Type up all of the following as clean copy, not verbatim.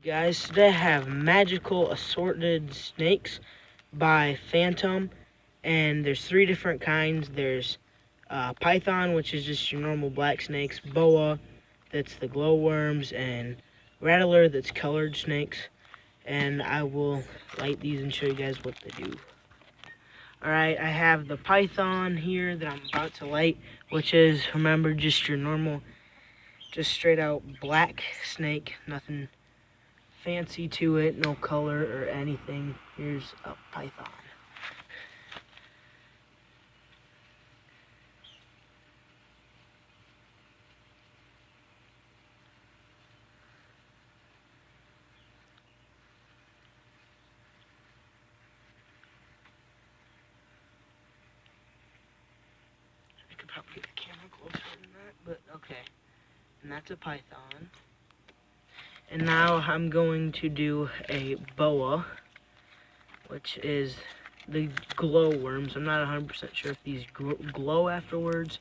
Guys, today I have Magical Assorted Snakes by Phantom, and there's 3 different kinds. There's Python, which is just your normal black snakes, Boa, that's the glowworms, and Rattler, that's colored snakes. And I will light these and show you guys what they do. Alright, I have the Python here that I'm about to light, which is, remember, just your normal, just straight out black snake, nothing fancy to it, no color or anything. Here's a python. I could probably get the camera closer than that, but okay. And that's a python. And now I'm going to do a boa, which is the glowworms. I'm not 100% sure if these glow afterwards.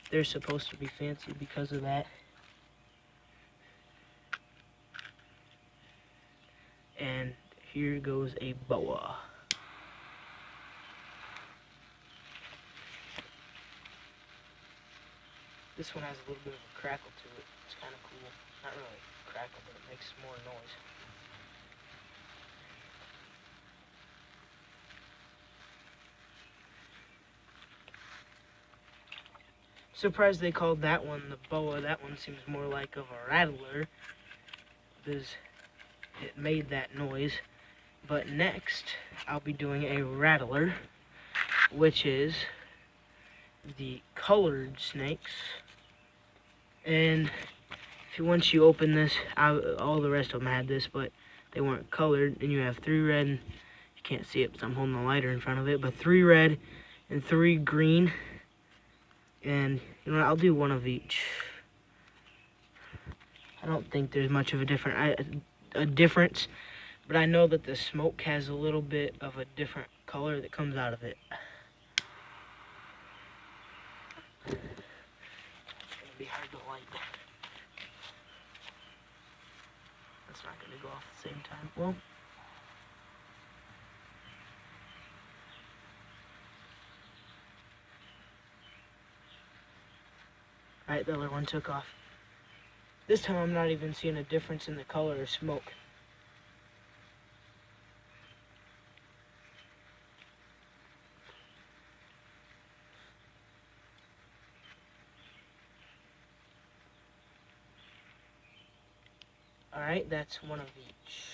They're supposed to be fancy because of that. And here goes a boa. This one has a little bit of a crackle to it. It's kind of cool. Not really a crackle, but it makes more noise. Surprised they called that one the boa. That one seems more like of a rattler, because it made that noise. But next, I'll be doing a rattler, which is the colored snakes. And once you open this, all the rest of them had this, but they weren't colored. And you have 3 red, and you can't see it because I'm holding the lighter in front of it, but 3 red and 3 green. And you know what, I'll do one of each. I don't think there's much of a difference, but I know that the smoke has a little bit of a different color that comes out of it. It's gonna be hard to light. That's not gonna go off at the same time. Well, alright, the other one took off. This time I'm not even seeing a difference in the color of smoke. Alright, that's one of each.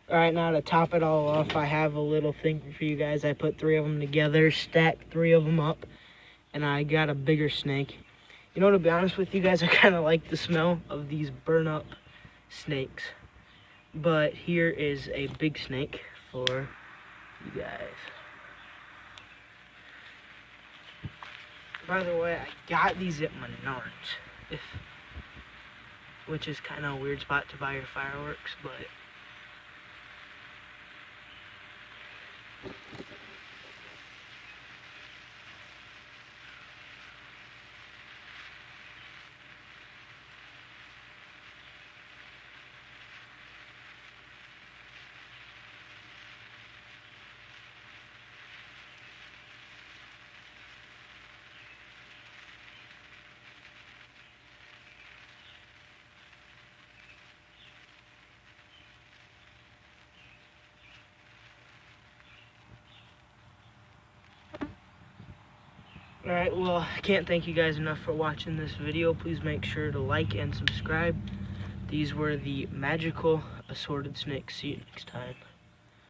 Alright, now to top it all off, I have a little thing for you guys. I put 3 of them together, stacked 3 of them up, and I got a bigger snake. You know, to be honest with you guys, I kind of like the smell of these burn up snakes. But here is a big snake for you guys. By the way, I got these at menards, which is kind of a weird spot to buy your fireworks, but alright, well, I can't thank you guys enough for watching this video. Please make sure to like and subscribe. These were the Magical Assorted Snakes. See you next time.